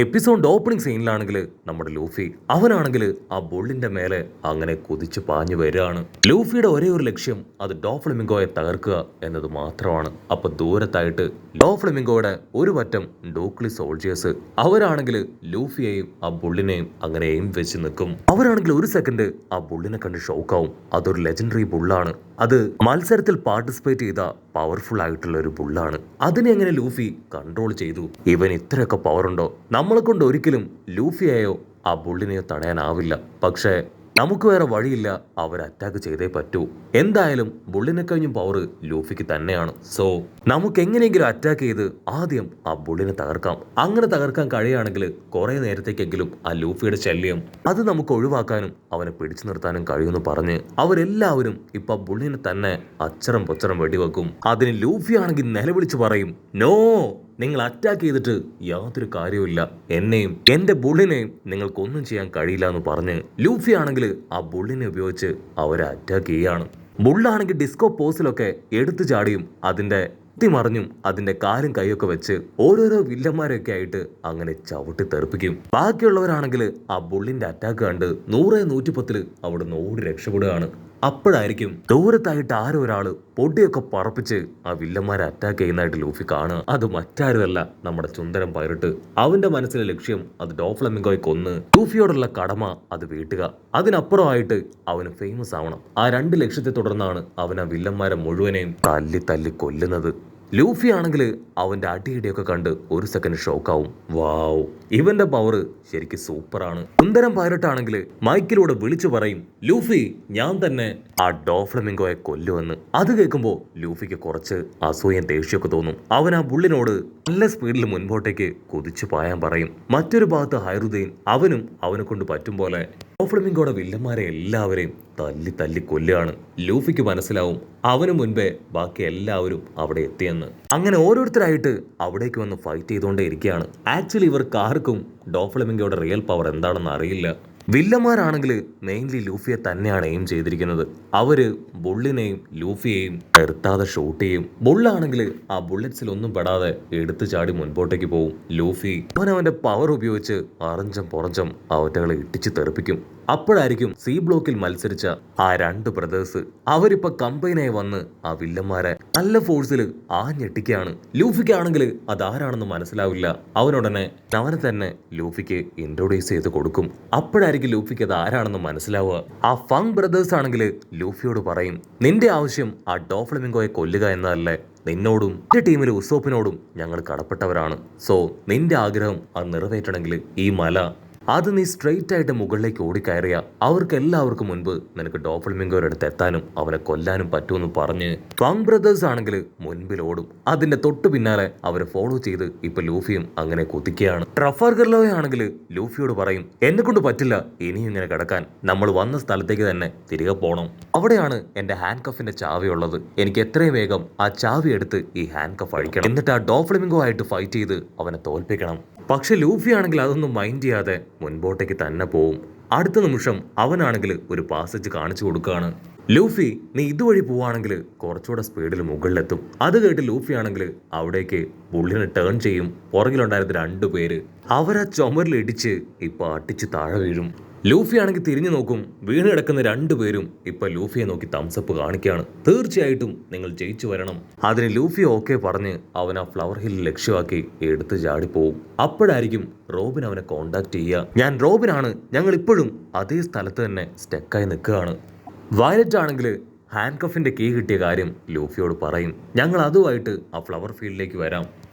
Episode opening സീനിലാണെങ്കിൽ നമ്മുടെ Luffy അവനാണെങ്കിൽ ആ ബുള്ളിന്റെ മേലെ അങ്ങനെ കുതിച്ചു പാഞ്ഞു വരികയാണ്. ലൂഫിയുടെ ഒരേ ഒരു ലക്ഷ്യം അത് ഡോഫ്ലമിംഗോയെ തകർക്കുക എന്നത് മാത്രമാണ്. അപ്പൊ ദൂരത്തായിട്ട് ഡോഫ്ലമിംഗോയുടെ ഒരു പറ്റം ഡൂക്ലി സോൾജേഴ്സ് അവരാണെങ്കിൽ ലൂഫിയെയും ആ ബുള്ളിനെയും അങ്ങനെ എയിം വെച്ച് നിൽക്കും. അവരാണെങ്കിൽ ഒരു സെക്കൻഡ് ആ ബുള്ളിനെ കണ്ട് ഷോക്കാവും. അതൊരു ലെജൻഡറി ബുള്ളാണ്. അത് മത്സരത്തിൽ പാർട്ടിസിപ്പേറ്റ് ചെയ്ത പവർഫുൾ ആയിട്ടുള്ള ഒരു ബുള്ളാണ്. അതിനെ എങ്ങനെ ലൂഫി കൺട്രോൾ ചെയ്തു? ഇവൻ ഇത്രയൊക്കെ പവർ ഉണ്ടോ? നമ്മളെ കൊണ്ട് ഒരിക്കലും ലൂഫിയെയോ ആ ബുള്ളിനെയോ തടയാനാവില്ല. പക്ഷേ നമുക്ക് വേറെ വഴിയില്ല, അവർ അറ്റാക്ക് ചെയ്തേ പറ്റൂ. എന്തായാലും ബുള്ളിനെ കഴിഞ്ഞും പവർ ലൂഫിക്ക് തന്നെയാണ്. സോ നമുക്ക് എങ്ങനെയെങ്കിലും അറ്റാക്ക് ചെയ്ത് ആദ്യം ആ ബുള്ളിനെ തകർക്കാം. അങ്ങനെ തകർക്കാൻ കഴിയുകയാണെങ്കിൽ കുറെ നേരത്തേക്കെങ്കിലും ആ ലൂഫിയുടെ ശല്യം അത് നമുക്ക് ഒഴിവാക്കാനും അവനെ പിടിച്ചു നിർത്താനും കഴിയുമെന്ന് പറഞ്ഞ് അവരെല്ലാവരും ഇപ്പൊ ബുള്ളിനെ തന്നെ അച്ചറം പൊച്ചറം വെടിവെക്കും. അതിന് ലൂഫി ആണെങ്കിൽ നിലവിളിച്ച് പറയും, നോ, നിങ്ങൾ അറ്റാക്ക് ചെയ്തിട്ട് യാതൊരു കാര്യവുമില്ല. എന്നെയും എന്റെ ബുള്ളിനെയും നിങ്ങൾക്കൊന്നും ചെയ്യാൻ കഴിയില്ല എന്ന് പറഞ്ഞ് ലൂഫി ആണെങ്കിൽ ആ ബുള്ളിനെ ഉപയോഗിച്ച് അവരെ അറ്റാക്ക് ചെയ്യാണ്. ബുള്ളാണെങ്കിൽ ഡിസ്കോ പോസിലൊക്കെ എടുത്തു ചാടിയും അതിന്റെ മറിഞ്ഞും അതിന്റെ കാലും കൈയൊക്കെ വെച്ച് ഓരോരോ വില്ലന്മാരൊക്കെ ആയിട്ട് അങ്ങനെ ചവിട്ടി തെറിപ്പിക്കും. ബാക്കിയുള്ളവരാണെങ്കിൽ ആ ബുള്ളിന്റെ അറ്റാക്ക് കണ്ട് 100-110 അവിടുന്ന് ഓടി രക്ഷപ്പെടുകയാണ്. അപ്പോഴായിരിക്കും ദൂരത്തായിട്ട് ആരോ ഒരാള് പൊടിയൊക്കെ പറപ്പിച്ച് ആ വില്ലന്മാരെ അറ്റാക്ക് ചെയ്യുന്നതായിട്ട് ലൂഫി കാണുക. അത് മറ്റാരുമല്ല, നമ്മുടെ ചുന്ദരം പൈറട്ട്. അവന്റെ മനസ്സിലെ ലക്ഷ്യം അത് ഡോഫ്ലമിംഗോയെ കൊന്ന് ലൂഫിയോടുള്ള കടമ അത് വീട്ടുക. അതിനപ്പുറമായിട്ട് അവന് ഫേമസ് ആവണം. ആ 2 ലക്ഷ്യത്തെ തുടർന്നാണ് അവൻ ആ വില്ലന്മാരെ മുഴുവനെയും തല്ലി തല്ലി കൊല്ലുന്നത്. ലൂഫി ആണെങ്കിൽ അവന്റെ അടിയിടിയൊക്കെ കണ്ട് ഒരു സെക്കൻഡ് ഷോക്കാവും. വാവ്, ഇവന്റെ പവർ ശരിക്കും സൂപ്പറാണ്. സുന്ദരം പൈറട്ട് ആണെങ്കിൽ മൈക്കിലൂടെ വിളിച്ചു പറയും, ലൂഫി ഞാൻ തന്നെ ആ ഡോഫ്ലമിംഗോയെ കൊല്ലുമെന്ന്. അത് കേൾക്കുമ്പോൾ ലൂഫിക്ക് കുറച്ച് അസൂയം ദേഷ്യമൊക്കെ തോന്നും. അവൻ ആ ബുള്ളിനോട് നല്ല സ്പീഡിൽ മുൻപോട്ടേക്ക് കുതിച്ചു പായാൻ പറയും. മറ്റൊരു ഭാഗത്ത് ഹൈറുദ്ദീൻ അവനും അവനെ കൊണ്ട് പറ്റും പോലെ ഡോഫ്ലമിംഗോയുടെ വില്ലന്മാരെ എല്ലാവരെയും തല്ലി തല്ലി കൊല്ലുകയാണ്. ലൂഫിക്ക് മനസ്സിലാവും അവന് മുൻപേ ബാക്കി എല്ലാവരും അവിടെ എത്തിയെന്ന്. അങ്ങനെ ഓരോരുത്തരായിട്ട് അവിടേക്ക് വന്ന് ഫൈറ്റ് ചെയ്തുകൊണ്ടേ ഇരിക്കുകയാണ്. ആക്ച്വലി ഇവർക്ക് ആർക്കും ഡോഫ്ലമിംഗോയുടെ റിയൽ പവർ എന്താണെന്ന് അറിയില്ല. വില്ലന്മാരാണെങ്കിൽ മെയിൻലി ലൂഫിയെ തന്നെയാണ് എയിം ചെയ്തിരിക്കുന്നത്. അവര് ബുള്ളിനെയും ലൂഫിയെയും നിർത്താതെ ഷൂട്ട് ചെയ്യും. ബുള്ളാണെങ്കിൽ ആ ബുള്ളറ്റ്സിൽ ഒന്നും പെടാതെ എടുത്തു ചാടി മുൻപോട്ടേക്ക് പോവും. ലൂഫി അവനവന്റെ പവർ ഉപയോഗിച്ച് അറഞ്ചം പുറഞ്ചം അവറ്റകളെ ഇട്ടിച്ച് തെറിപ്പിക്കും. അപ്പോഴായിരിക്കും സി ബ്ലോക്കിൽ മത്സരിച്ച ആ 2 ബ്രദേഴ്സ് അവരിപ്പോ കമ്പൈനായി വന്ന് ആ വില്ലന്മാരെ നല്ല ഫോഴ്സിൽ ഞെട്ടിക്കുകയാണ്. ലൂഫിക്കാണെങ്കിൽ അതാരാണെന്ന് മനസ്സിലാവില്ല. അവനുടനെ അവനെ തന്നെ ലൂഫിക്ക് ഇൻട്രോഡ്യൂസ് ചെയ്ത് കൊടുക്കും. അപ്പോഴായിരിക്കും ലൂഫിക്ക് അത് ആരാണെന്ന് മനസ്സിലാവുക. ആ ഫങ് ബ്രദേഴ്സ് ആണെങ്കിൽ ലൂഫിയോട് പറയും, നിന്റെ ആവശ്യം ആ ഡോഫ്ലമിംഗോയെ കൊല്ലുക എന്നതല്ലേ? നിന്നോടും എന്റെ ടീമിലെ ഉസോപ്പിനോടും ഞങ്ങൾ കടപ്പെട്ടവരാണ്. സോ നിന്റെ ആഗ്രഹം അത് നിറവേറ്റണമെങ്കിൽ ഈ മല അത് നീ സ്ട്രെയിറ്റ് ആയിട്ട് മുകളിലേക്ക് ഓടിക്കയറിയ അവർക്ക് എല്ലാവർക്കും മുൻപ് നിനക്ക് ഡോഫ്ലമിംഗോയുടെ അടുത്ത് എത്താനും അവനെ കൊല്ലാനും പറ്റുമെന്ന് പറഞ്ഞ് ഫങ് ബ്രദേഴ്സ് ആണെങ്കിൽ മുൻപിൽ ഓടും. അതിന്റെ തൊട്ടു പിന്നാലെ അവരെ ഫോളോ ചെയ്ത് ഇപ്പൊ ലൂഫിയും അങ്ങനെ കുതിക്കുകയാണ്. ട്രഫാൽഗർ ലോയ് ആണെങ്കിൽ ലൂഫിയോട് പറയും, എന്നെ കൊണ്ട് പറ്റില്ല ഇനിയും ഇങ്ങനെ കിടക്കാൻ. നമ്മൾ വന്ന സ്ഥലത്തേക്ക് തന്നെ തിരികെ പോകണം. അവിടെയാണ് എന്റെ ഹാൻഡ് കഫിന്റെ ചാവി ഉള്ളത്. എനിക്ക് എത്രയും വേഗം ആ ചാവി എടുത്ത് ഈ ഹാൻഡ് കഫ് അഴിക്കണം. എന്നിട്ട് ആ ഡോഫ്ലമിംഗോ ആയിട്ട് ഫൈറ്റ് ചെയ്ത് അവനെ തോൽപ്പിക്കണം. പക്ഷെ ലൂഫി ആണെങ്കിൽ അതൊന്നും മൈൻഡ് ചെയ്യാതെ മുൻപോട്ടേക്ക് തന്നെ പോവും. അടുത്ത നിമിഷം അവനാണെങ്കിൽ ഒരു പാസേജ് കാണിച്ചു കൊടുക്കുകയാണ്. ലൂഫി, നീ ഇതുവഴി പോവാണെങ്കിൽ കുറച്ചുകൂടെ സ്പീഡിൽ മുകളിലെത്തും. അത് കേട്ട് ലൂഫി ആണെങ്കിൽ അവിടേക്ക് ബുള്ളിനെ ടേൺ ചെയ്യും. പുറകിലുണ്ടായിരുന്ന 2 പേര് അവരാ ചുമരിൽ ഇടിച്ച് ഇപ്പൊ അടിച്ച് താഴെ വീഴും. ലൂഫി ആണെങ്കിൽ തിരിഞ്ഞു നോക്കും. വീണ് കിടക്കുന്ന 2 പേരും ഇപ്പൊ ലൂഫിയെ നോക്കി തംസപ്പ് കാണിക്കുകയാണ്. തീർച്ചയായിട്ടും നിങ്ങൾ ജയിച്ചു വരണം. അതിന് ലൂഫി ഓക്കെ പറഞ്ഞ് അവൻ ആ ഫ്ലവർ ഹിൽ ലക്ഷ്യമാക്കി എടുത്ത് ചാടിപ്പോവും. അപ്പോഴായിരിക്കും റോബിൻ അവനെ കോണ്ടാക്ട് ചെയ്യുക. ഞാൻ റോബിനാണ്, ഞങ്ങൾ ഇപ്പോഴും അതേ സ്ഥലത്ത് തന്നെ സ്റ്റക്കായി നിൽക്കുകയാണ്. വയലറ്റ് ആണെങ്കിൽ ഹാൻഡ് കഫിന്റെ കീ കിട്ടിയ കാര്യം ലൂഫിയോട് പറയും. ഞങ്ങൾ അതുമായിട്ട് ആ ഫ്ലവർ ഫീൽഡിലേക്ക് വരാം.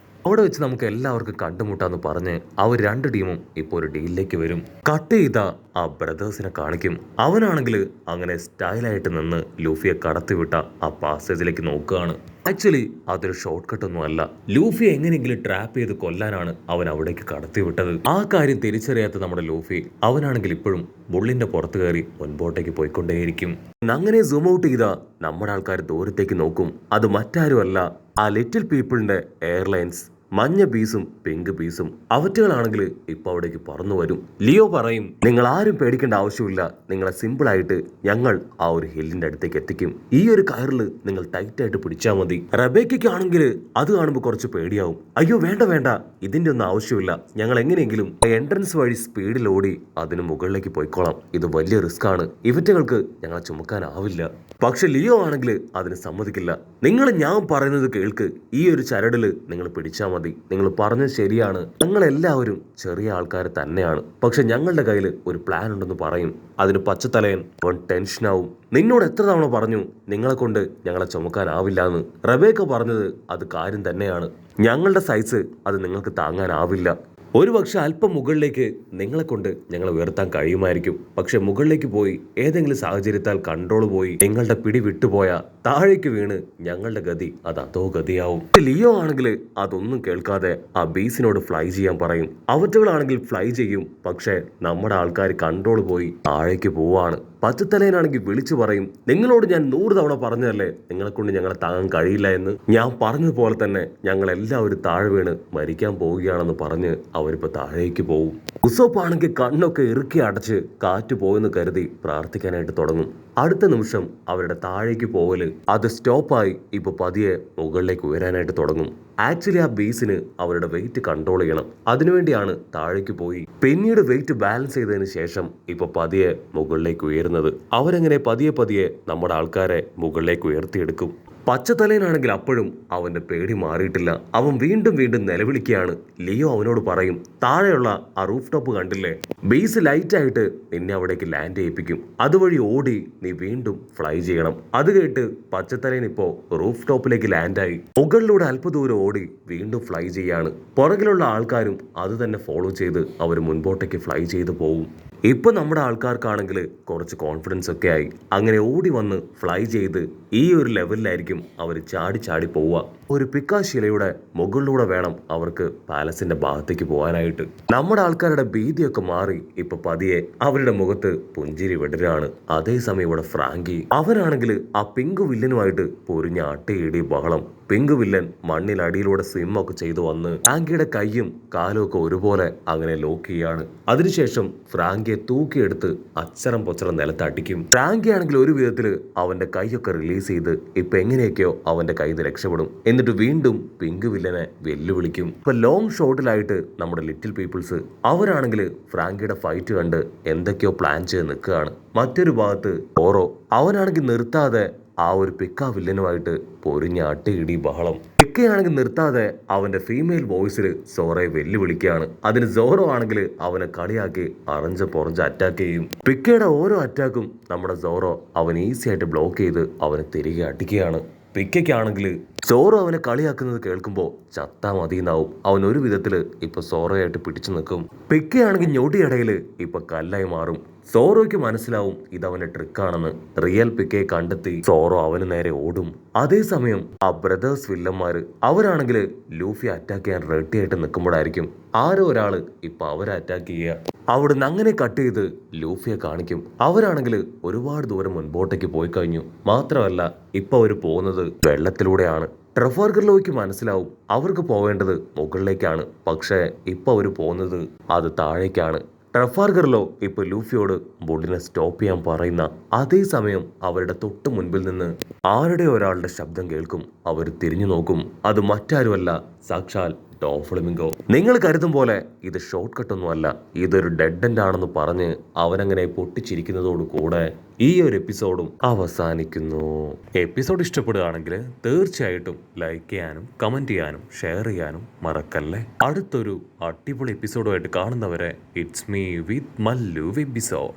അവിടെ വെച്ച് നമുക്ക് എല്ലാവർക്കും കണ്ടുമുട്ടാന്ന് പറഞ്ഞ് അവർ 2 ടീമും ഇപ്പോൾ ഒരു ഡീലിലേക്ക് വരും. കട്ട് ചെയ്ത ആ ബ്രദേഴ്സിനെ കാണിക്കും. അവനാണെങ്കിൽ അങ്ങനെ സ്റ്റൈലായിട്ട് നിന്ന് ലൂഫിയെ കടത്തിവിട്ട ആ പാസേജിലേക്ക് നോക്കുകയാണ്. ആക്ച്വലി അതൊരു ഷോർട്ട് കട്ട് ഒന്നും അല്ല. ലൂഫിയെ എങ്ങനെയെങ്കിലും ട്രാപ്പ് ചെയ്ത് കൊല്ലാനാണ് അവൻ അവിടേക്ക് കടത്തിവിട്ടത്. ആ കാര്യം തിരിച്ചറിയാത്ത നമ്മുടെ ലൂഫി അവനാണെങ്കിൽ ഇപ്പോഴും ബുള്ളിന്റെ പുറത്ത് കയറി മുൻപോട്ടേക്ക് പോയിക്കൊണ്ടേയിരിക്കും. അങ്ങനെ സൂം ഔട്ട് ചെയ്ത നമ്മുടെ ആൾക്കാർ ദൂരത്തേക്ക് നോക്കും. അത് മറ്റാരുമല്ല, ആ ലിറ്റിൽ പീപ്പിളിന്റെ എയർലൈൻസ് മഞ്ഞ ബീസും പിങ്ക് ബീസും അവറ്റകളാണെങ്കിൽ ഇപ്പൊ അവിടേക്ക് പറന്നു വരും. ലിയോ പറയും, നിങ്ങൾ ആരും പേടിക്കേണ്ട ആവശ്യമില്ല, നിങ്ങളെ സിമ്പിൾ ആയിട്ട് ഞങ്ങൾ ആ ഒരു ഹില്ലിന്റെ അടുത്തേക്ക് എത്തിക്കും. ഈ ഒരു കയറിൽ നിങ്ങൾ ടൈറ്റ് ആയിട്ട് പിടിച്ചാൽ മതി. റബേക്കയ്ക്കാണെങ്കിൽ അത് കാണുമ്പോൾ കുറച്ച് പേടിയാവും. അയ്യോ വേണ്ട വേണ്ട, ഇതിന്റെ ഒന്നും ആവശ്യമില്ല, ഞങ്ങൾ എങ്ങനെയെങ്കിലും എൻട്രൻസ് വഴി സ്പീഡിൽ ഓടി അതിന് മുകളിലേക്ക് പോയിക്കോളാം. ഇത് വലിയ റിസ്ക് ആണ്, ഇവറ്റകൾക്ക് ഞങ്ങളെ ചുമക്കാനാവില്ല. പക്ഷെ ലിയോ ആണെങ്കിൽ അതിന് സമ്മതിക്കില്ല. നിങ്ങൾ ഞാൻ പറയുന്നത് കേൾക്ക്, ഈ ഒരു ചരടില് നിങ്ങൾ പിടിച്ചാൽ മതി, നിങ്ങൾ പറഞ്ഞത് ശരിയാണ്, ഞങ്ങളെല്ലാവരും ചെറിയ ആൾക്കാർ തന്നെയാണ്, പക്ഷെ ഞങ്ങളുടെ കയ്യിൽ ഒരു പ്ലാൻ ഉണ്ടെന്ന് പറയും. അതിന് പച്ചത്തലയൻ ടെൻഷനാവും. നിന്നോട് എത്ര തവണ പറഞ്ഞു നിങ്ങളെ കൊണ്ട് ഞങ്ങളെ ചുമക്കാനാവില്ല എന്ന്. റബേക്ക പറഞ്ഞത് അത് കാര്യം തന്നെയാണ്, ഞങ്ങളുടെ സൈസ് അത് നിങ്ങൾക്ക് താങ്ങാനാവില്ല. ഒരുപക്ഷെ അല്പം മുകളിലേക്ക് നിങ്ങളെ കൊണ്ട് ഞങ്ങളെ ഉയർത്താൻ കഴിയുമായിരിക്കും, പക്ഷെ മുകളിലേക്ക് പോയി ഏതെങ്കിലും സാഹചര്യത്താൽ കൺട്രോൾ പോയി നിങ്ങളുടെ പിടി വിട്ടുപോയ താഴേക്ക് വീണ് ഞങ്ങളുടെ ഗതി അത് അതോ ഗതിയാവും. ലിയോ ആണെങ്കിൽ അതൊന്നും കേൾക്കാതെ ആ ബീസിനോട് ഫ്ലൈ ചെയ്യാൻ പറയും. അവറ്റകളാണെങ്കിൽ ഫ്ലൈ ചെയ്യും, പക്ഷെ നമ്മുടെ ആൾക്കാർ കൺട്രോൾ പോയി താഴേക്ക് പോവാണ്. പച്ചത്തലയനാണെങ്കിൽ വിളിച്ചു പറയും, നിങ്ങളോട് ഞാൻ 100 തവണ പറഞ്ഞതല്ലേ നിങ്ങളെ കൊണ്ട് ഞങ്ങളെ താങ്ങാൻ കഴിയില്ല എന്ന്. ഞാൻ പറഞ്ഞതുപോലെ തന്നെ ഞങ്ങൾ എല്ലാവരും താഴെ വീണ് മരിക്കാൻ പോവുകയാണെന്ന് പറഞ്ഞ് അവരിപ്പോ താഴേക്ക് പോവും. ഉസോപ്പ് ആണെങ്കിൽ കണ്ണൊക്കെ ഇറുക്കി അടച്ച് കാറ്റ് പോയെന്ന് കരുതി പ്രാർത്ഥിക്കാനായിട്ട് തുടങ്ങും. അടുത്ത നിമിഷം അവരുടെ താഴേക്ക് പോകല് അത് സ്റ്റോപ്പായി ഇപ്പൊ പതിയെ മുകളിലേക്ക് ഉയരാനായിട്ട് തുടങ്ങും. ആക്ച്വലി ആ ബീസിന് അവരുടെ വെയിറ്റ് കൺട്രോൾ ചെയ്യണം, അതിനുവേണ്ടിയാണ് താഴേക്ക് പോയി പിന്നീട് വെയിറ്റ് ബാലൻസ് ചെയ്തതിന് ശേഷം ഇപ്പൊ പതിയെ മുകളിലേക്ക് ഉയരുന്നത്. അവരെങ്ങനെ പതിയെ പതിയെ നമ്മുടെ ആൾക്കാരെ മുകളിലേക്ക് ഉയർത്തിയെടുക്കും. പച്ചത്തലയനാണെങ്കിൽ അപ്പോഴും അവന്റെ പേടി മാറിയിട്ടില്ല. അവൻ വീണ്ടും വീണ്ടും നിലവിളിക്കുകയാണ്. ലിയോ അവനോട് പറയും, താഴെയുള്ള ആ റൂഫ് ടോപ്പ് കണ്ടില്ലേ, ബേസ് ലൈറ്റ് ആയിട്ട് നിന്നെ അവിടേക്ക് ലാൻഡ് ചെയ്യിപ്പിക്കും, അതുവഴി ഓടി നീ വീണ്ടും ഫ്ലൈ ചെയ്യണം. അത് കേട്ട് പച്ചത്തലയൻ ഇപ്പോ റൂഫ് ടോപ്പിലേക്ക് ലാൻഡായി മുകളിലൂടെ അല്പദൂരം ഓടി വീണ്ടും ഫ്ലൈ ചെയ്യാണ്. പുറകിലുള്ള ആൾക്കാരും അത് തന്നെ ഫോളോ ചെയ്ത് അവർ മുൻപോട്ടേക്ക് ഫ്ലൈ ചെയ്ത് പോകും. ഇപ്പൊ നമ്മുടെ ആൾക്കാർക്കാണെങ്കിൽ കുറച്ച് കോൺഫിഡൻസ് ഒക്കെ ആയി. അങ്ങനെ ഓടി വന്ന് ഫ്ലൈ ചെയ്ത് ഈ ഒരു ലെവലിലായിരിക്കും അവർ ചാടി ചാടി പോവുക. ഒരു പിക്കാശിലയുടെ മുകളിലൂടെ വേണം അവർക്ക് പാലസിന്റെ ഭാഗത്തേക്ക് പോകാനായിട്ട്. നമ്മുടെ ആൾക്കാരുടെ ഭീതിയൊക്കെ മാറി ഇപ്പൊ പതിയെ അവരുടെ മുഖത്ത് പുഞ്ചിരി വിടരാണ്. അതേസമയം ഇവിടെ ഫ്രാങ്കി അവനാണെങ്കിൽ ആ പിങ്ക് വില്ലനുമായിട്ട് പൊരിഞ്ഞ അട്ടയിടി ബഹളം. പിങ്ക് വില്ലൻ മണ്ണിനടിയിലൂടെ സ്വിമ്മൊക്കെ ചെയ്തു വന്ന് ഫ്രാങ്കിയുടെ കൈയും കാലും ഒക്കെ ഒരുപോലെ അങ്ങനെ ലോക്ക് ചെയ്യാണ്. അതിനുശേഷം ഫ്രാങ്കിയെ തൂക്കിയെടുത്ത് അച്ചരം പൊച്ചറം നിലത്തടിക്കും. ഫ്രാങ്കി ആണെങ്കിൽ ഒരു വിധത്തില് അവന്റെ കൈയൊക്കെ റിലീസ് ചെയ്ത് ഇപ്പൊ എങ്ങനെയൊക്കെയോ അവന്റെ കയ്യിൽ നിന്ന് രക്ഷപ്പെടും. എന്നിട്ട് വീണ്ടും പിങ്ക് വില്ലനെ വെല്ലുവിളിക്കും. ഇപ്പൊ ലോങ് ഷോട്ടിലായിട്ട് നമ്മുടെ ലിറ്റിൽ പീപ്പിൾസ് അവരാണെങ്കിൽ ഫ്രാങ്കിയുടെ ഫൈറ്റ് കണ്ട് എന്തൊക്കെയോ പ്ലാൻ ചെയ്ത് നിൽക്കുകയാണ്. മറ്റൊരു ഭാഗത്ത് ഓറോ അവനാണെങ്കിൽ നിർത്താതെ ആ ഒരു പിക്ക വില്ലനുമായിട്ട് പൊരിഞ്ഞ അട്ടയിടി ബഹളം. പിക്കയാണെങ്കിൽ നിർത്താതെ അവന്റെ ഫീമെയിൽ വോയിസിൽ സോറയെ വെല്ലുവിളിക്കുകയാണ്. അതിന് സോറോ ആണെങ്കിൽ അവനെ കളിയാക്കി പൊറഞ്ച് അറ്റാക്ക് ചെയ്യും. പിക്കയുടെ ഓരോ അറ്റാക്കും നമ്മുടെ സോറോ അവൻ ഈസി ആയിട്ട് ബ്ലോക്ക് ചെയ്ത് അവനെ തിരികെ അടിക്കുകയാണ്. പിക്കയ്ക്കാണെങ്കിൽ സോറോ അവനെ കളിയാക്കുന്നത് കേൾക്കുമ്പോൾ ചത്താ മതിയെന്നാവും. അവൻ ഒരു വിധത്തില് ഇപ്പൊ സോറോയായിട്ട് പിടിച്ചു നിൽക്കും. പിക്കയാണെങ്കിൽ ഞൊടിയിടയില് ഇപ്പൊ കല്ലായി മാറും. സോറോയ്ക്ക് മനസ്സിലാവും ഇതവന്റെ ട്രിക്കാണെന്ന്. റിയൽ പിക്കയെ കണ്ടെത്തി സോറോ അവന് നേരെ ഓടും. അതേസമയം ആ ബ്രദേഴ്സ് വില്ലന്മാര് അവരാണെങ്കിൽ ലൂഫി അറ്റാക്ക് ചെയ്യാൻ റെഡി ആയിട്ട് നിൽക്കുമ്പോഴായിരിക്കും ആരോ ഒരാള് ഇപ്പൊ അവരെ അറ്റാക്ക് ചെയ്യുക. അവിടുന്ന് അങ്ങനെ കട്ട് ചെയ്ത് ലൂഫിയെ കാണിക്കും. അവരാണെങ്കിൽ ഒരുപാട് ദൂരം മുൻപോട്ടേക്ക് പോയി കഴിഞ്ഞു. മാത്രമല്ല ഇപ്പൊ അവര് പോകുന്നത് വെള്ളത്തിലൂടെയാണ്. ട്രഫാൽഗറിലേക്ക് മനസ്സിലാവും അവർക്ക് പോവേണ്ടത് മുകളിലേക്കാണ്, പക്ഷേ ഇപ്പൊ അവര് പോകുന്നത് അത് താഴേക്കാണ്. ട്രഫാൽഗറിലോ ഇപ്പൊ ലൂഫിയോട് ബോട്ടിനെ സ്റ്റോപ്പ് ചെയ്യാൻ പറയുന്ന അതേസമയം അവരുടെ തൊട്ട് മുൻപിൽ നിന്ന് ആരുടെ ഒരാളുടെ ശബ്ദം കേൾക്കും. അവർ തിരിഞ്ഞു നോക്കും. അത് മറ്റാരുമല്ല, സാക്ഷാൽ ഡോഫ്ലമിംഗോ. നിങ്ങൾ കരുതും പോലെ ഇത് ഷോർട്ട് കട്ടൊന്നുമല്ല, ഇതൊരു ഡെഡ് എൻഡ് ആണെന്ന് പറഞ്ഞ് അവനങ്ങനെ പൊട്ടിച്ചിരിക്കുന്നതോട് കൂടെ ഈ ഒരു എപ്പിസോഡും അവസാനിക്കുന്നു. എപ്പിസോഡ് ഇഷ്ടപ്പെടുകയാണെങ്കിൽ തീർച്ചയായിട്ടും ലൈക്ക് ചെയ്യാനും കമന്റ് ചെയ്യാനും ഷെയർ ചെയ്യാനും മറക്കല്ലേ. അടുത്തൊരു അടിപൊളി എപ്പിസോഡുമായിട്ട് കാണുന്നവരെ it's me with Mallu episode.